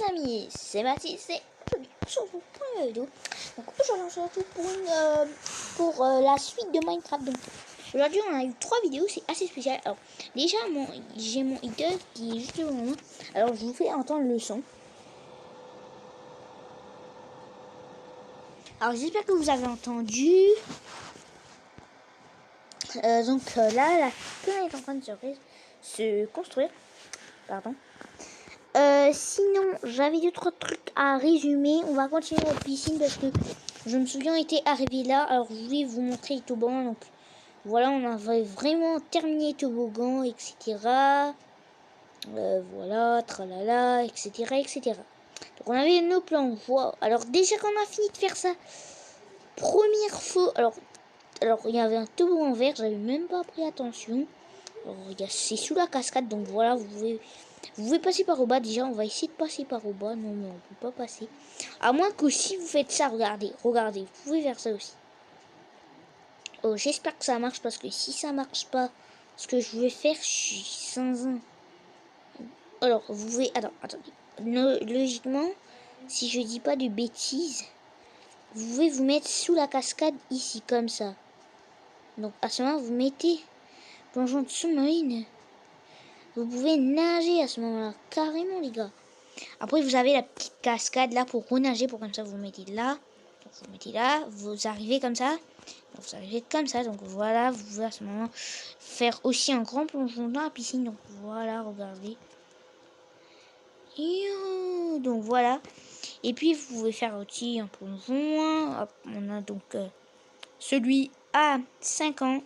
amis, c'est Mathis, c'est sur une première vidéo. Donc aujourd'hui on se retrouve pour la suite de Minecraft. Donc aujourd'hui on a eu 3 vidéos, c'est assez spécial. Alors déjà j'ai mon idole qui est juste devant moi. Alors je vous fais entendre le son. Alors j'espère que vous avez entendu. Là la piscine est en train de se construire. Pardon. Sinon, j'avais 2-3 trucs à résumer. On va continuer la piscine parce que je me souviens était arrivé là. Alors, je voulais vous montrer les toboggans. Donc, voilà, on avait vraiment terminé les toboggans, etc. Voilà, tralala, etc., etc. Donc, on avait nos plans. Wow. Alors, déjà qu'on a fini de faire ça, première fois. Alors, il y avait un toboggan vert. J'avais même pas pris attention. Alors, c'est sous la cascade. Donc, voilà, vous pouvez passer par au bas. Déjà, on va essayer de passer par au bas. Non, mais on peut pas passer. À moins que si vous faites ça, regardez. Vous pouvez faire ça aussi. J'espère que ça marche parce que si ça marche pas, ce que je vais faire, je suis sans un. Alors, vous pouvez. Attendez. Logiquement, si je dis pas de bêtises, vous pouvez vous mettre sous la cascade ici, comme ça. Donc, à ce moment, vous mettez plongeon de sous-marine. Vous pouvez nager à ce moment-là, carrément, les gars. Après, vous avez la petite cascade là pour renager, pour comme ça, vous mettez là. Donc, vous mettez là, vous arrivez comme ça. Donc, vous arrivez comme ça. Donc, voilà, vous pouvez à ce moment faire aussi un grand plongeon dans la piscine. Donc, voilà, regardez. Donc, voilà. Et puis, vous pouvez faire aussi un plongeon. Hop, on a donc celui à 5 ans.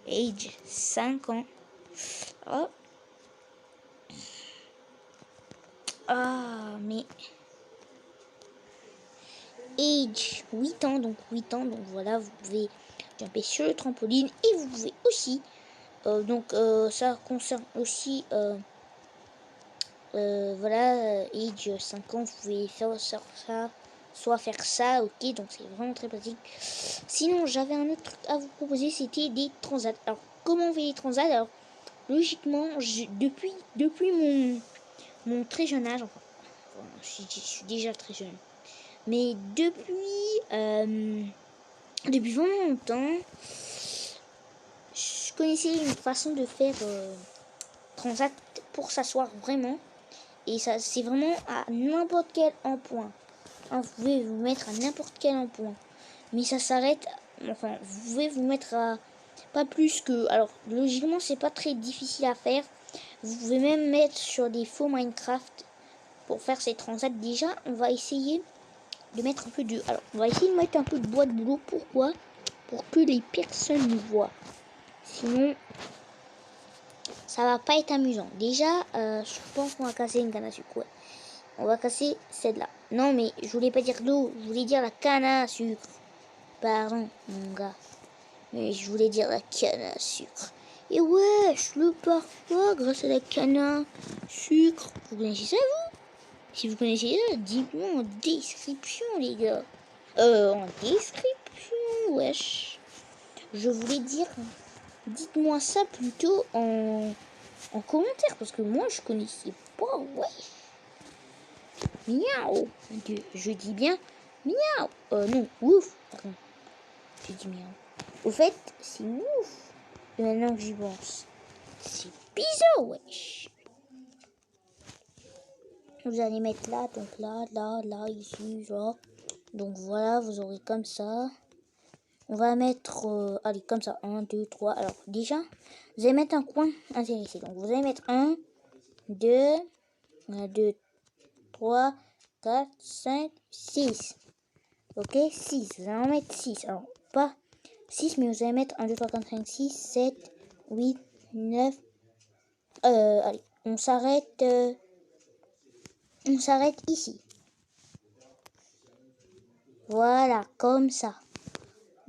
Age 5 ans. Hop. Ah, mais... Age 8 ans, donc voilà, vous pouvez jumper sur le trampoline et vous pouvez aussi, ça concerne aussi, voilà, age 5 ans, vous pouvez faire ça, soit faire ça, ok, donc c'est vraiment très pratique. Sinon, j'avais un autre truc à vous proposer, c'était des transats. Alors, comment on fait les transats? Alors, logiquement, depuis mon très jeune âge, enfin, je suis déjà très jeune. Mais depuis vraiment longtemps, je connaissais une façon de faire transat pour s'asseoir vraiment. Et ça, c'est vraiment à n'importe quel emploi. Hein, vous pouvez vous mettre à n'importe quel emploi. Mais ça s'arrête, enfin, vous pouvez vous mettre à pas plus que... Alors, logiquement, c'est pas très difficile à faire. Vous pouvez même mettre sur des faux Minecraft pour faire ces transats. Déjà, on va essayer de mettre un peu de... Alors, on va essayer de mettre un peu de bois de boulot. Pourquoi? Pour que les personnes nous voient. Sinon, ça va pas être amusant. Déjà, je pense qu'on va casser une canne à sucre. Ouais. On va casser celle-là. Non, mais je voulais pas dire l'eau. Je voulais dire la canne à sucre. Pardon, mon gars. Mais je voulais dire la canne à sucre. Et ouais, je le parfois grâce à la canne à sucre. Vous connaissez ça, vous? Si vous connaissez ça, dites-moi en description, les gars. En description, wesh. Je voulais dire, dites-moi ça plutôt en commentaire, parce que moi, je connaissais pas, wesh. Miaou. Je dis bien miaou. Non, ouf. Pardon. Je dis miaou. Au fait, c'est ouf. Et maintenant que j'y pense, c'est bizarre, wesh. Vous allez mettre là, donc là, ici, genre. Donc voilà, vous aurez comme ça. On va mettre, allez, comme ça, 1, 2, 3. Alors, déjà, vous allez mettre un coin intéressé. Donc, vous allez mettre 1, 2, 1, 2, 3, 4, 5, 6. Ok, 6. Vous allez en mettre 6. Alors, pas 6, mais vous allez mettre 1, 2, 3, 4, 5, 6, 7, 8, 9. Allez, on s'arrête ici. Voilà, comme ça.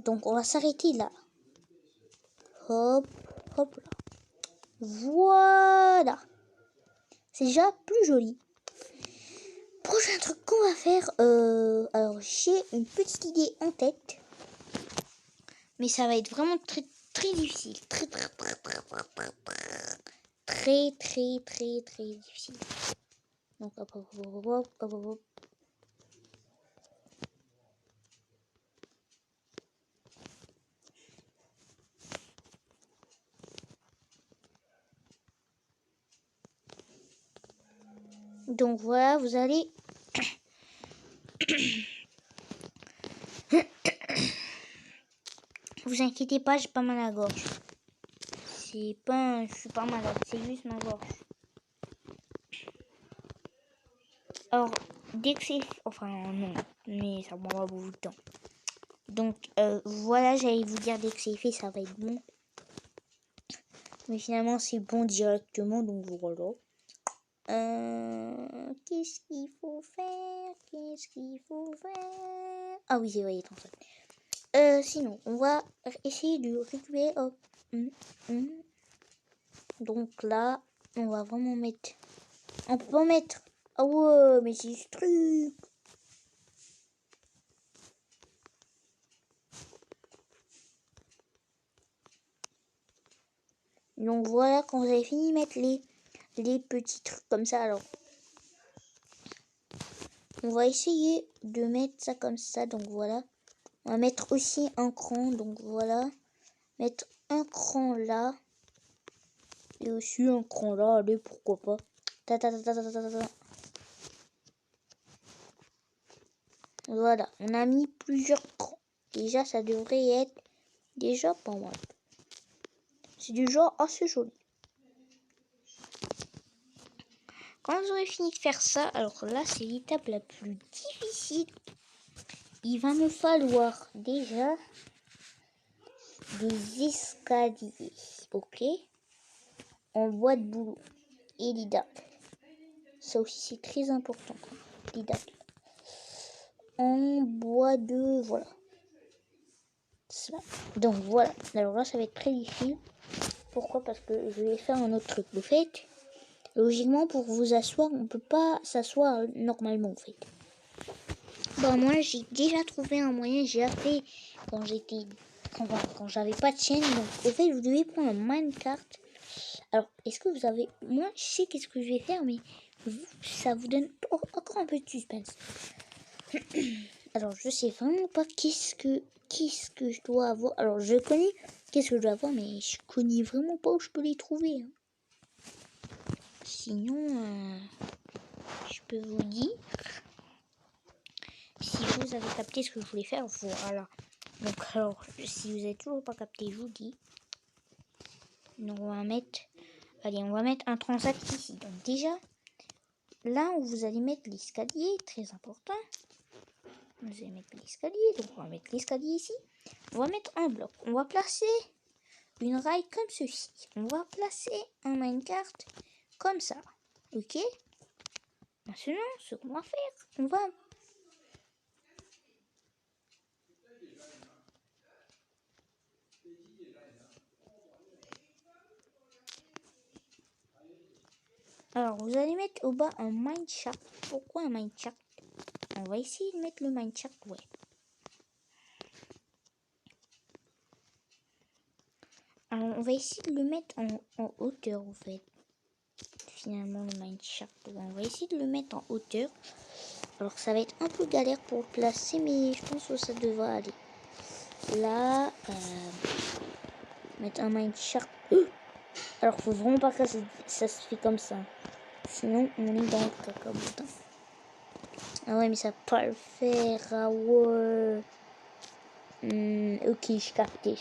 Donc, on va s'arrêter là. Hop, hop là. Voilà. C'est déjà plus joli. Prochain truc qu'on va faire. Alors, j'ai une petite idée en tête. Mais ça va être vraiment très, très difficile. Très difficile. Donc, hop, hop, hop, hop, hop, hop, hop. Donc voilà, vous allez vous inquiétez pas, j'ai pas mal à la gorge. C'est pas, je suis pas malade, c'est juste ma gorge. Alors, dès que c'est, enfin non, mais ça prendra beaucoup de temps. Donc voilà, j'allais vous dire dès que c'est fait, ça va être bon. Mais finalement, c'est bon directement, donc voilà. Qu'est-ce qu'il faut faire? Qu'est-ce qu'il faut faire? Ah oui, c'est vrai, attends. Sinon, on va essayer de récupérer. Oh. Donc là, on va vraiment mettre. On peut pas mettre. Ah ouais, mais c'est ce truc. Donc voilà, quand vous avez fini de mettre les petits trucs comme ça, alors on va essayer de mettre ça comme ça. Donc voilà, on va mettre aussi un cran. Donc voilà, mettre un cran là et aussi un cran là. Allez, pourquoi pas. Voilà, on a mis plusieurs crans. Déjà, ça devrait être déjà pas mal. C'est déjà assez joli. Quand vous aurez fini de faire ça, alors là, c'est l'étape la plus difficile. Il va me falloir déjà des escaliers, ok, en bois de bouleau et l'idap. Ça aussi, c'est très important, l'idap. En bois de... voilà. Ça. Donc voilà. Alors là, ça va être très difficile. Pourquoi? Parce que je vais faire un autre truc. Vous faites... Logiquement, pour vous asseoir, on peut pas s'asseoir normalement, en fait. Bon, moi, j'ai déjà trouvé un moyen. J'ai appris quand j'avais pas de chaîne. Donc, au fait, vous devez prendre un minecart. Alors, est-ce que vous avez... Moi, je sais qu'est-ce que je vais faire, mais ça vous donne encore un peu de suspense. Alors, je sais vraiment pas qu'est-ce que je dois avoir. Alors, je connais qu'est-ce que je dois avoir, mais je connais vraiment pas où je peux les trouver. Hein. Sinon, je peux vous dire, si vous avez capté ce que je voulais faire, voilà. Donc, alors, si vous n'avez toujours pas capté, je vous dis. Donc, on va mettre un transat ici. Donc, déjà, là où vous allez mettre l'escalier, très important. Vous allez mettre l'escalier, donc on va mettre l'escalier ici. On va mettre un bloc. On va placer une rail comme ceci. On va placer un minecart comme ça. Ok? Maintenant, ce qu'on va faire, on va... Alors, vous allez mettre au bas un mineshaft. Pourquoi un mineshaft? On va essayer de mettre le mineshaft, ouais. Alors, on va essayer de le mettre en hauteur, en fait. Finalement, le mineshaft, on va essayer de le mettre en hauteur. Alors, ça va être un peu galère pour le placer, mais je pense que ça devrait aller. Là, mettre un mineshaft. Alors, faut vraiment pas que ça se fait comme ça. Sinon, on est dans le caca. Ah ouais, mais ça va pas le faire. Ah ouais. Ok, je captais.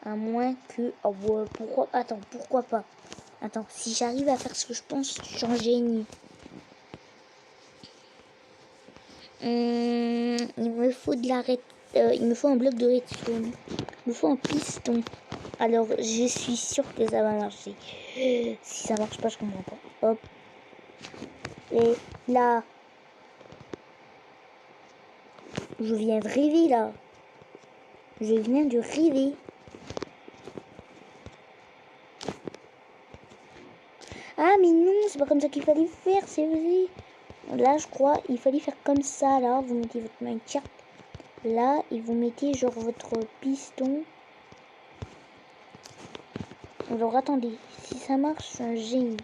À moins que... Ah ouais, pourquoi... Attends, pourquoi pas? Attends, si j'arrive à faire ce que je pense, j'en génie. Il me faut il me faut un bloc de redstone. Il me faut un piston. Alors, je suis sûre que ça va marcher. Si ça marche pas, je comprends pas. Hop. Et là. Je viens de rêver, là. Je viens de rêver. Ah, mais non, c'est pas comme ça qu'il fallait faire, c'est vrai. Là, je crois, il fallait faire comme ça, là. Vous mettez votre minecart. Là, et vous mettez, genre, votre piston. Alors, attendez. Si ça marche, c'est un génie.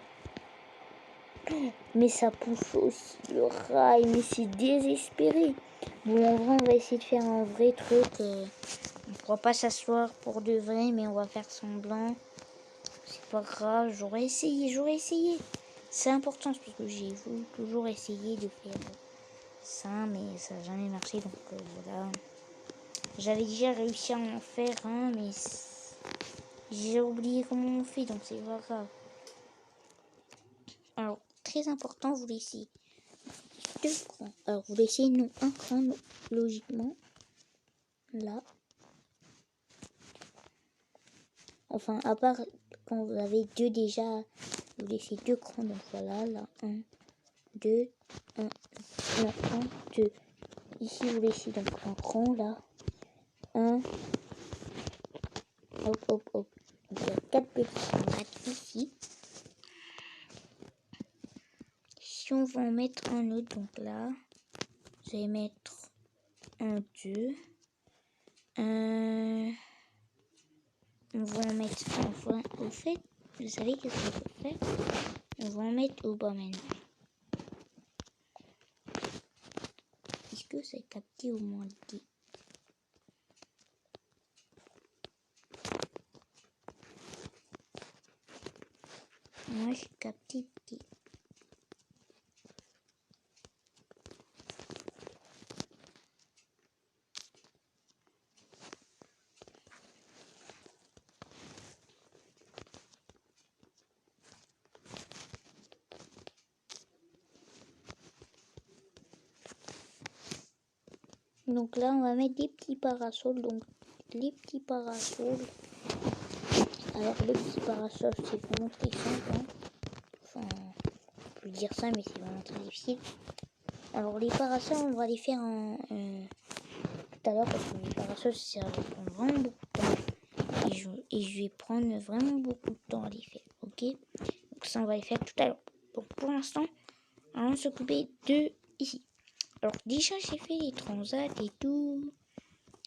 Mais ça pousse aussi le rail, mais c'est désespéré. Bon, en vrai, on va essayer de faire un vrai truc. On ne pourra pas s'asseoir pour de vrai, mais on va faire semblant. C'est pas grave, j'aurais essayé. C'est important parce que j'ai voulu toujours essayer de faire ça, mais ça n'a jamais marché, donc voilà. J'avais déjà réussi à en faire un, mais j'ai oublié comment on fait, donc c'est pas grave. Alors, très important, vous laissez 2 crans. Alors, vous laissez non un cran, logiquement. Là. Enfin, à part quand vous avez 2 déjà, vous laissez 2 crans. Donc voilà, là, 1, 2, 1, 2. Ici, vous laissez donc un cran, là. 1. Hop, hop, hop. Donc il y a 4 petits crans ici. Si on va en mettre un autre, donc là, je vais mettre 1, 2. On va en mettre au fait, vous savez qu'est-ce qu'on peut faire? On va en mettre au bas maintenant. Est-ce que c'est capté au moins D? Moi, j'ai capté D. Donc là, on va mettre des petits parasols. Donc, les petits parasols. Alors, les petits parasols, c'est vraiment très simple. Hein. Enfin, on peut dire ça, mais c'est vraiment très difficile. Alors, les parasols, on va les faire tout à l'heure parce que les parasols, ça va prendre vraiment beaucoup de temps. Et je vais prendre vraiment beaucoup de temps à les faire. Ok? Donc, ça, on va les faire tout à l'heure. Donc, pour l'instant, allons s'occuper de ici. Alors, déjà, j'ai fait les transats et tout.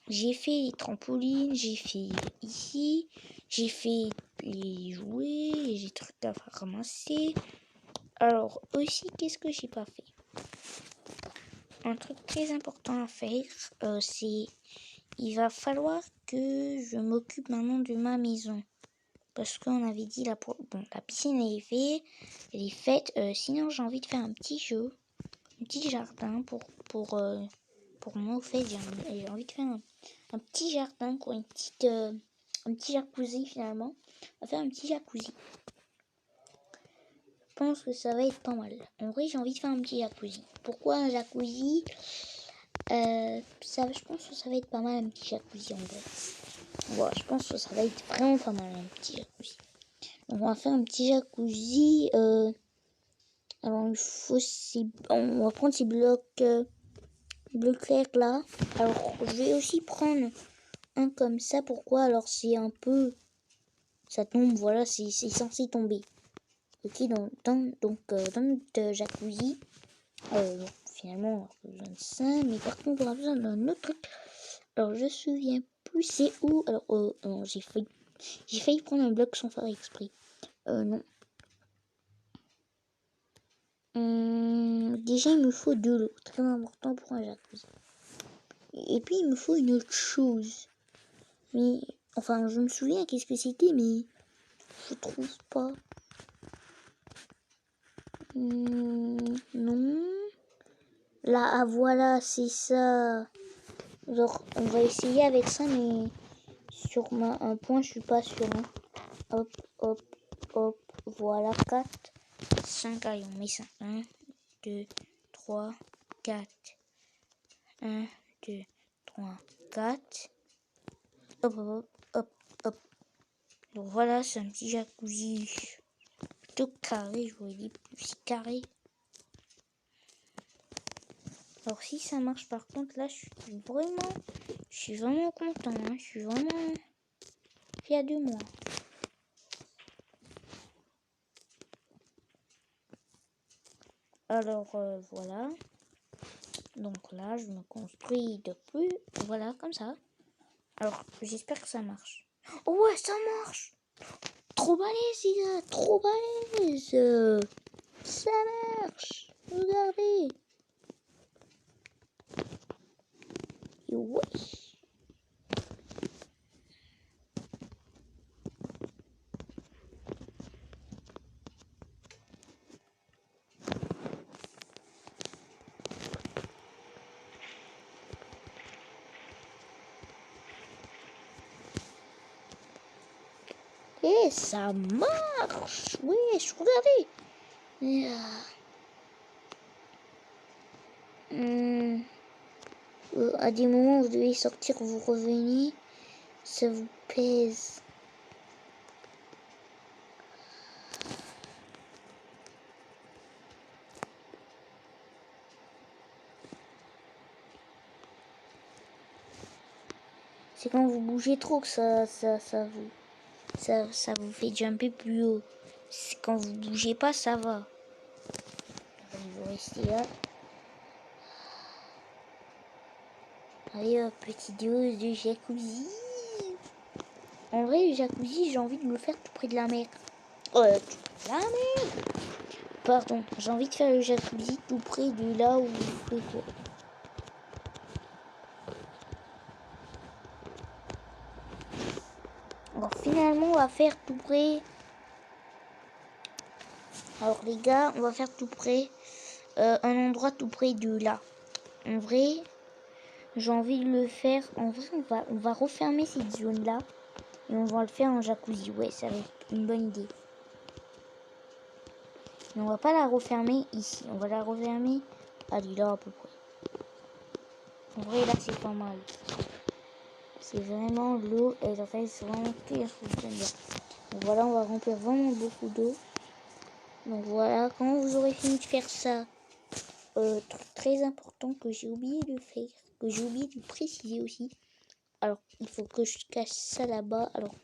J'ai fait les trampolines, j'ai fait ici, j'ai fait les jouets, j'ai des trucs à ramasser. Alors aussi, qu'est-ce que j'ai pas fait? Un truc très important à faire, c'est il va falloir que je m'occupe maintenant de ma maison. Parce qu'on avait dit, la piscine elle est faite. Sinon, j'ai envie de faire un petit jeu, un petit jardin pour moi. Au fait, j'ai envie de faire un petit jardin, quoi, un petit jacuzzi finalement. On va faire un petit jacuzzi. Je pense que ça va être pas mal. En vrai, j'ai envie de faire un petit jacuzzi. Pourquoi un jacuzzi? Je pense que ça va être pas mal un petit jacuzzi en vrai. Voilà, je pense que ça va être vraiment pas mal un petit jacuzzi. Donc on va faire un petit jacuzzi. Alors il faut on va prendre ces blocs bleu clair là. Alors je vais aussi prendre un comme ça. Pourquoi? Alors c'est un peu, ça tombe, voilà, c'est censé tomber. Ok, dans notre jacuzzi, finalement on a besoin de ça, mais par contre on a besoin d'un autre truc. Alors je me souviens plus c'est où. Alors non, j'ai failli prendre un bloc sans faire exprès. Non. Déjà il me faut de l'eau, très important pour un jacuzzi. Et puis il me faut une autre chose. Mais enfin je me souviens qu'est-ce que c'était, mais je trouve pas. Non. Là, ah, voilà, c'est ça. Genre, on va essayer avec ça, mais sur un point, je suis pas sûr. Hein. Hop, hop, hop. Voilà, 4, 5. Allez, on met ça. 1, 2, 3, 4. 1, 2, 3, 4. Hop, hop, hop, hop. Donc voilà, c'est un petit jacuzzi plutôt carré, je vous dis plus carré. Alors si ça marche par contre là, je suis vraiment content, hein. Je suis vraiment fier de moi. Alors voilà. Donc là, je me construis de plus. Voilà, comme ça. Alors j'espère que ça marche. Oh ouais, ça marche. Trop balèze, trop balèze. Ça marche. Regardez. Et ouais. Et ça marche. Wesh, regardez. À des moments, vous devez sortir, vous revenez. Ça vous pèse. C'est quand vous bougez trop que ça vous fait jumper plus haut. C'est quand vous bougez pas, ça va. Vous restez là. Allez hop, petite dose de jacuzzi. En vrai, le jacuzzi, j'ai envie de me le faire tout près de la mer. Tout près de la mer. Pardon, j'ai envie de faire le jacuzzi tout près de là où je fais quoi. Alors finalement, on va faire tout près. Alors les gars, on va faire tout près. Un endroit tout près de là. En vrai, j'ai envie de le faire. En vrai, on va refermer cette zone-là. Et on va le faire en jacuzzi. Ouais, ça va être une bonne idée. Mais on va pas la refermer ici. On va la refermer. Allez, là à peu près. En vrai, là, c'est pas mal. C'est vraiment l'eau. Elle reste vraiment pire. Donc voilà, on va remplir vraiment beaucoup d'eau. Donc voilà, quand vous aurez fini de faire ça, truc très important que j'ai oublié de faire, que j'ai oublié de préciser aussi. Alors, il faut que je cache ça là-bas. Alors,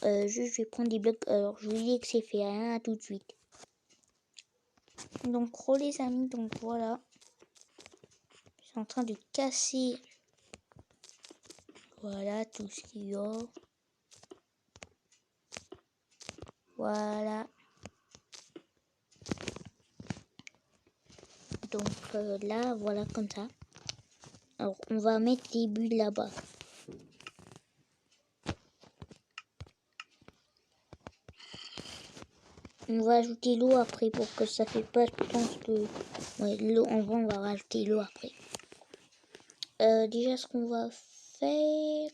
je vais prendre des blocs. Alors, je vous dis que c'est fait. Hein, à tout de suite. Donc, les amis, donc voilà. Je suis en train de casser. Voilà tout ce qu'il y a. Voilà. Donc là, voilà comme ça. Alors, on va mettre les bulles là-bas. On va ajouter l'eau après pour que ça fait pas, je pense que... Ouais, l'eau, en vrai, on va rajouter l'eau après. Déjà, ce qu'on va faire...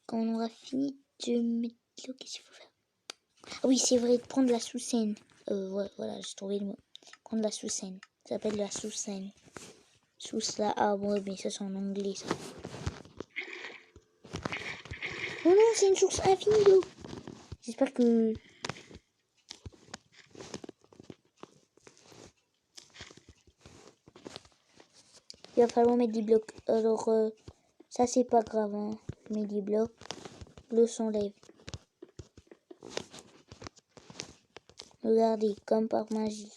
Quand on aura fini de mettre l'eau, qu'est-ce qu'il faut faire? Ah oui, c'est vrai, de prendre la sous-scène. Ouais, voilà, j'ai trouvé le mot. Prendre la sous-scène. Ça s'appelle la sous-scène. Sous la... Ah ouais, mais ça, c'est en anglais, ça. Oh non, c'est une source infinie d'eau. J'espère que... Il va falloir mettre des blocs. Alors, ça, c'est pas grave. Hein. Je mets des blocs. L'eau s'enlève. Regardez, comme par magie.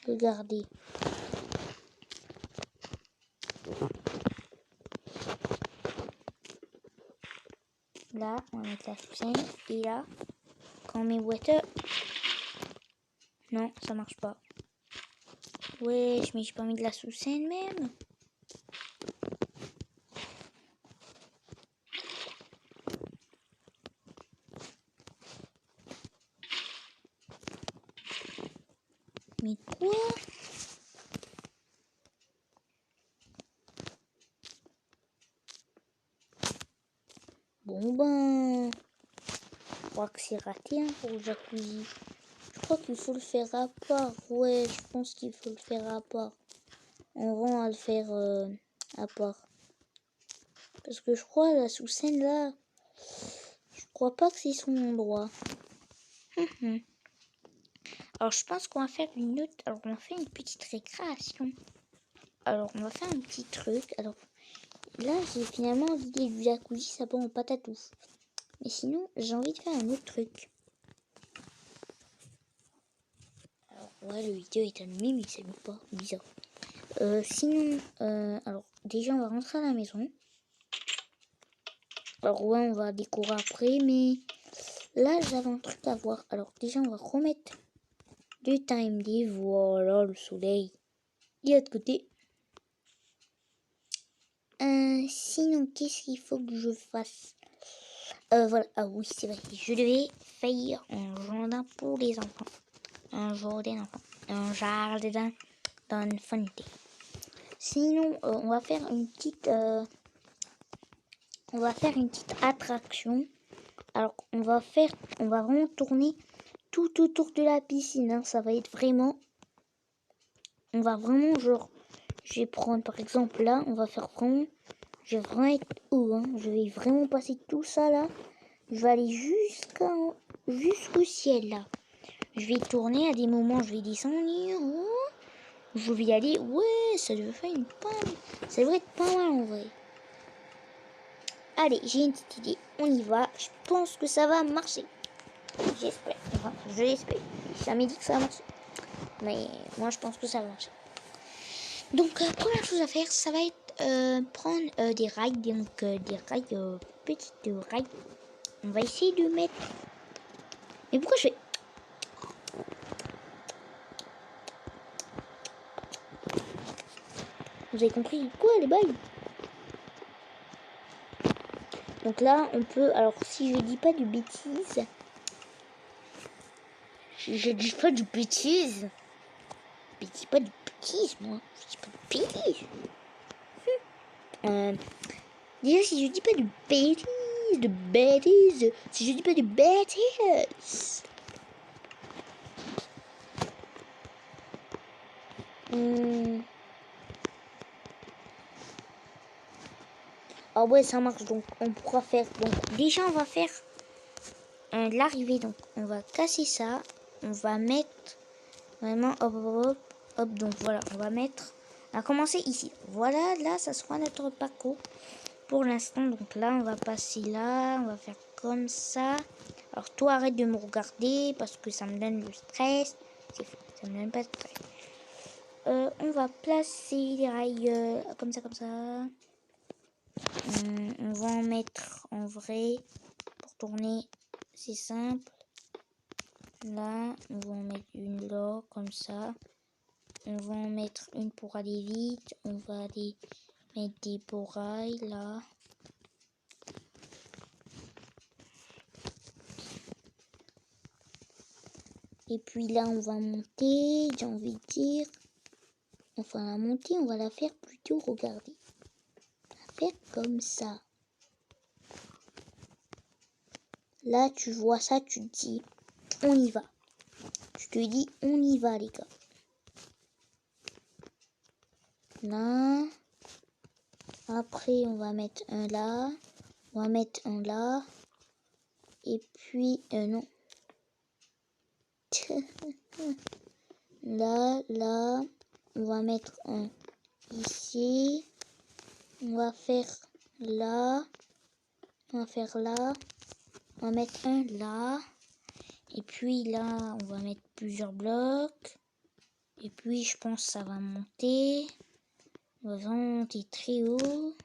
Regardez. Là, on va mettre la sous-scène. Et là, quand on met water... Non, ça marche pas. Wesh, mais j'ai pas mis de la sous-scène même. Mais quoi? Bon ben... Je crois que c'est raté hein, pour le jacuzzi. Je crois qu'il faut le faire à part. Ouais, je pense qu'il faut le faire à part. On va le faire à part. Parce que je crois la sous-scène là... Je crois pas que c'est son endroit. Alors je pense qu'on va faire une autre... Alors on va faire une petite récréation. Alors on va faire un petit truc. Alors là j'ai finalement l'idée du jacuzzi, ça part en patatouf. Mais sinon j'ai envie de faire un autre truc. Alors ouais le vidéo est animé mais ça ne pas bizarre. Sinon, alors déjà on va rentrer à la maison. Alors ouais, on va décorer après, mais là j'avais un truc à voir. Alors déjà on va remettre du TimeD. Voilà le soleil. Il est de côté. Sinon, qu'est-ce qu'il faut que je fasse? Voilà. Ah oui, c'est vrai. Je devais faire un jardin pour les enfants. Un jardin d'enfants. Un jardin d'enfants. Sinon, on va faire une petite... on va faire une petite attraction. Alors, on va vraiment tourner tout autour de la piscine. Hein. Ça va être vraiment... On va vraiment, genre... Je vais prendre, par exemple, là, on va faire vraiment... Je vais vraiment être haut, hein. Je vais vraiment passer tout ça, là. Je vais aller jusqu'au ciel, là. Je vais tourner à des moments, je vais descendre. Je vais y aller. Ouais, ça devrait faire ça devrait être pas mal, en vrai. Allez, j'ai une petite idée. On y va. Je pense que ça va marcher. J'espère. Enfin, je l'espère. Ça m'a dit que ça va marcher. Mais moi, je pense que ça va marcher. Donc, première chose à faire, ça va être prendre des rails. Donc, des rails, petites rails. On va essayer de mettre... Mais pourquoi je fais... Vous avez compris? Quoi, les bails? Donc là, on peut... Alors, si je dis pas de bêtises... Je dis pas de bêtises. Je dis pas de bêtises, moi. Je dis pas de bêtises. Déjà, si je dis pas de bêtises, si je dis pas de bêtises. Ah ouais, ça marche, donc on pourra faire... Donc déjà, on va faire l'arrivée. Donc, on va casser ça. On va mettre vraiment... Hop, hop, hop, hop. Donc voilà, on va mettre... On va commencer ici. Voilà, là, ça sera notre parcours. Pour l'instant, donc là, on va passer là. On va faire comme ça. Alors, toi, arrête de me regarder parce que ça me donne le stress. C'est fou, ça me donne pas de stress. On va placer les rails comme ça, comme ça. On va en mettre en vrai pour tourner. C'est simple. Là, on va en mettre une là, comme ça. On va en mettre une pour aller vite. On va aller mettre des rails là. Et puis là, on va monter, j'ai envie de dire. Enfin, la montée, on va la faire plutôt, regardez. On va faire comme ça. Là, tu vois ça, tu te dis, on y va. Tu te dis, on y va, les gars. Là. Après, on va mettre un là. On va mettre un là. Et puis, non. Là, là. On va mettre un ici. On va faire là. On va faire là. On va mettre un là. Et puis là, on va mettre plusieurs blocs. Et puis, je pense que ça va monter. On va vraiment monter très haut.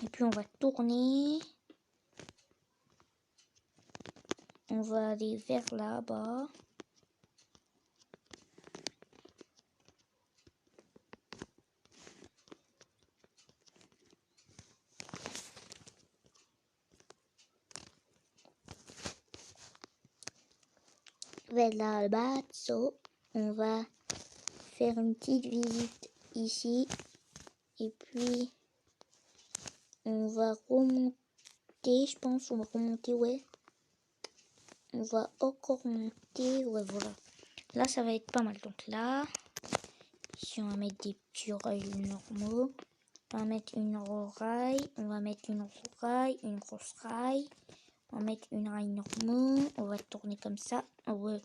Et puis, on va tourner. On va aller vers là-bas. Vers là-bas, on va faire une petite visite ici. Et puis, on va remonter, je pense. On va remonter, ouais. On va encore monter, ouais, voilà. Là, ça va être pas mal. Donc là, ici, on va mettre des petits rails normaux. On va mettre une rail. On va mettre une rail, une grosse rail. On va mettre une rail normale. On va tourner comme ça. Ah ouais,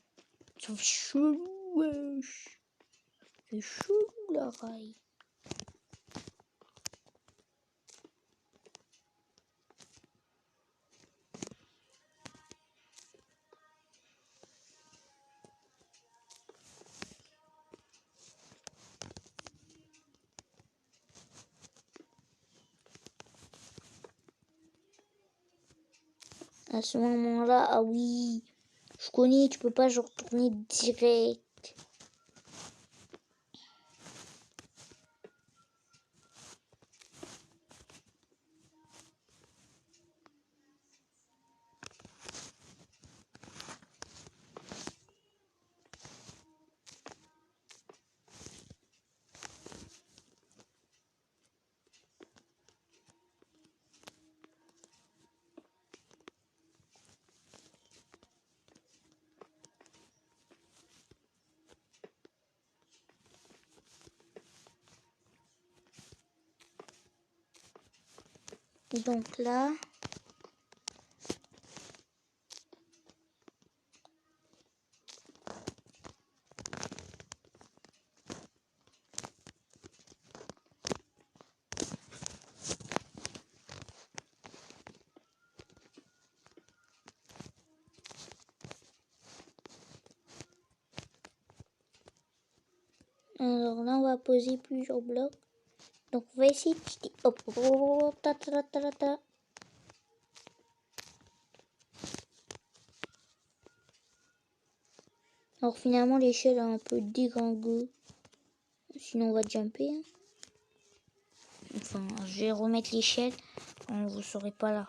ça fait chelou, wesh. C'est chelou, la rail. À ce moment-là, ah oui, je connais, tu peux pas genre tourner direct. Donc là, alors là, on va poser plusieurs blocs. Donc on va essayer de quitter. Hop, hop, hop, hop, ta, ta, ta, ta, ta. Alors finalement, l'échelle est un peu dégringolée. Sinon, on va jumper. Hein. Enfin, je vais remettre l'échelle quand vous ne serez pas là.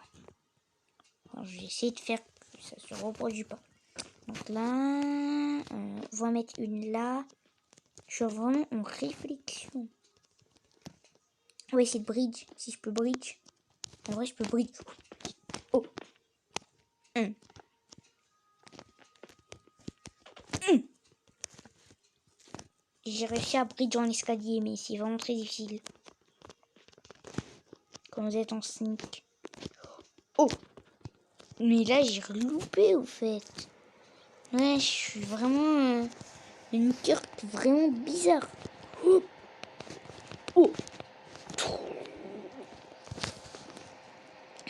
Alors, je vais essayer de faire que ça se reproduit pas. Donc là, on va mettre une là. Je suis vraiment en réflexion. On va essayer de bridge. Si je peux bridge. En vrai, je peux bridge. Oh. J'ai réussi à bridge en escalier, mais c'est vraiment très difficile. Quand vous êtes en sneak. Oh. Mais là, j'ai loupé, au fait. Ouais, je suis vraiment... une carte vraiment bizarre. Oh. Oh.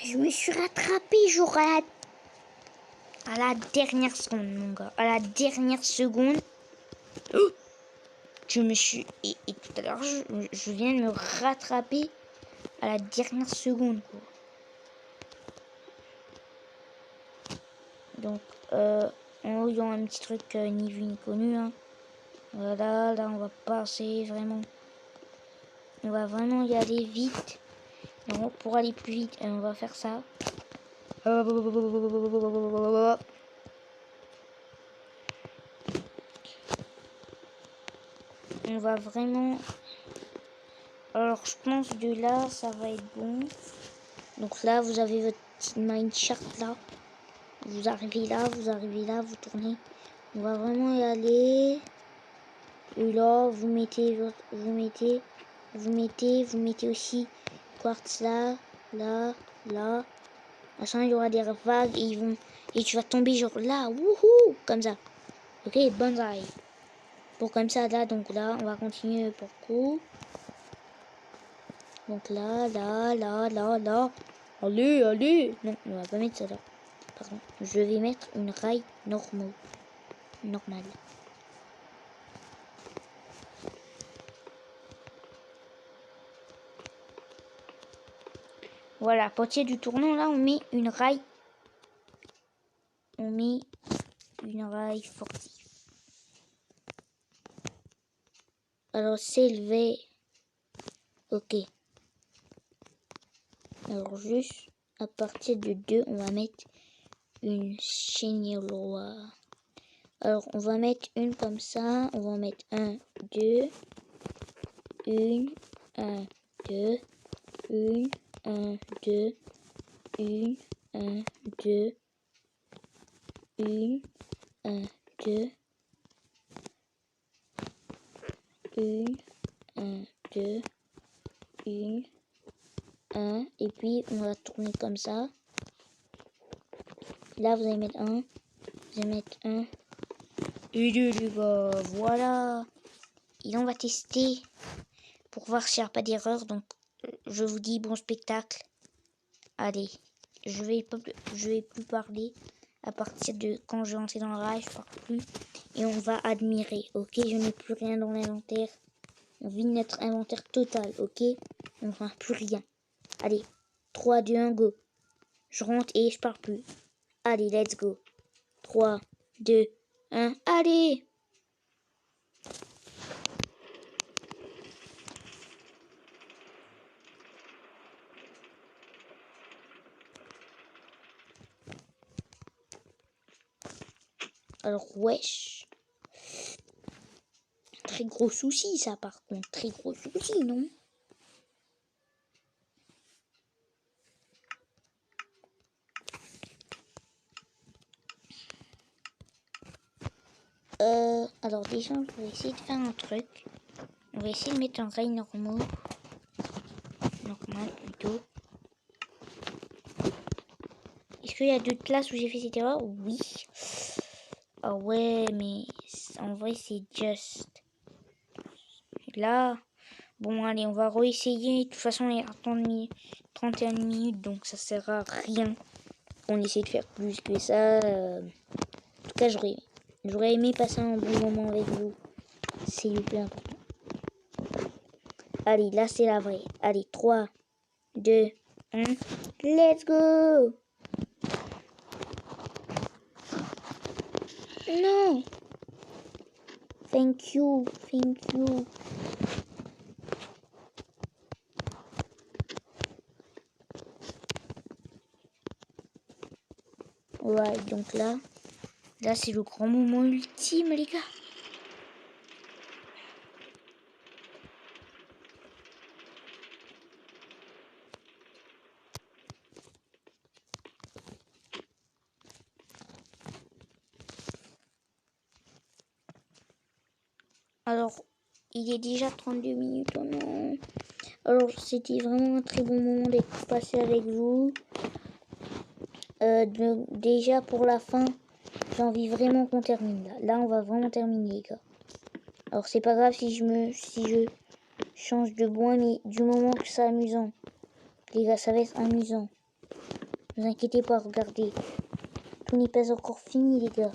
Je me suis rattrapé, genre à la dernière seconde, mon gars. À la dernière seconde. Oh. Je me suis... Et tout à l'heure, je viens de me rattraper à la dernière seconde, quoi. Donc, en haut, il y a un petit truc ni vu ni connu. Hein. Voilà, là, on va passer vraiment. On va vraiment y aller vite. Donc, pour aller plus vite, on va faire ça. On va vraiment... Alors, je pense de là, ça va être bon. Donc là, vous avez votre petite minechart là. Vous arrivez là, vous tournez. On va vraiment y aller. Et là, vous mettez aussi quartz là, là. À la fin, il y aura des vagues et tu vas tomber genre là, wouhou, comme ça. Ok, bonsaï. Pour comme ça, là, donc là, on va continuer le parcours. Donc là. Allez. Non, on va pas mettre ça là. Pardon. Je vais mettre une rail normale. Voilà, à partir du tournant, là, on met une rail. Sportive. Alors, s'élever. Ok. Alors, juste à partir de 2, on va mettre une chenilloire. Alors, on va mettre une comme ça. On va mettre 1, 2. 1, 1, 2. 1, 1, 2. 1, 1, 2. 1, 1, 2. 1, 1, 2. 1, 1. Et puis, on va tourner comme ça. Là, vous allez mettre 1. Vous allez mettre 1. Et 2, les gars. Voilà. Et on va tester pour voir s'il n'y a pas d'erreur. Donc, je vous dis bon spectacle. Allez, je vais plus parler. À partir de quand je vais entrer dans le rail, je parle plus. Et on va admirer, ok? Je n'ai plus rien dans l'inventaire. On vide notre inventaire total, ok? On n'a plus rien. Allez, 3, 2, 1, go. Je rentre et je parle plus. Allez, let's go. 3, 2, 1, allez! Alors, wesh. Très gros souci, ça, par contre. Très gros souci, non? Alors déjà, je vais essayer de faire un truc. On va essayer de mettre un rail normal plutôt. Est-ce qu'il y a d'autres classes où j'ai fait cette erreur? Oui. Ah ouais, mais en vrai, c'est just. Là, bon, allez, on va réessayer. De toute façon, il y a 31 minutes, donc ça sert à rien. On essaie de faire plus que ça. En tout cas, j'aurais aimé passer un bon moment avec vous. C'est le plus important. Allez, là, c'est la vraie. Allez, 3, 2, 1. Let's go! Non! Thank you. Ouais, donc là c'est le grand moment ultime, les gars. Alors, il est déjà 32 minutes, oh non. Alors, c'était vraiment un très bon moment d'être passé avec vous. Déjà, pour la fin, j'ai envie vraiment qu'on termine là. Là, on va vraiment terminer, les gars. Alors, c'est pas grave si je change de bois, mais du moment que c'est amusant. Les gars, ça va être amusant. Ne vous inquiétez pas, regardez. Tout n'est pas encore fini, les gars.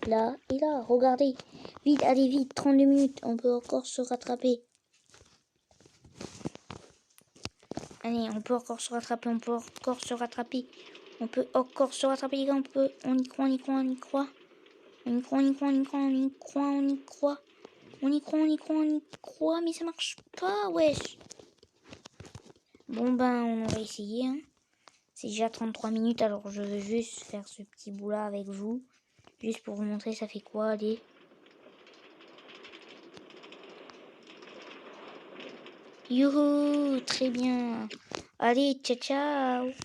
Là et là, regardez. Vite, allez vite, 32 minutes, on peut encore se rattraper. Allez, on peut encore se rattraper, On peut encore se rattraper, les gars, on y croit. Mais ça marche pas, wesh. Bon ben, on va essayer, hein. C'est déjà 33 minutes, alors je veux juste faire ce petit bout là avec vous. Juste pour vous montrer ça fait quoi, allez. Youhou, très bien. Allez, ciao ciao.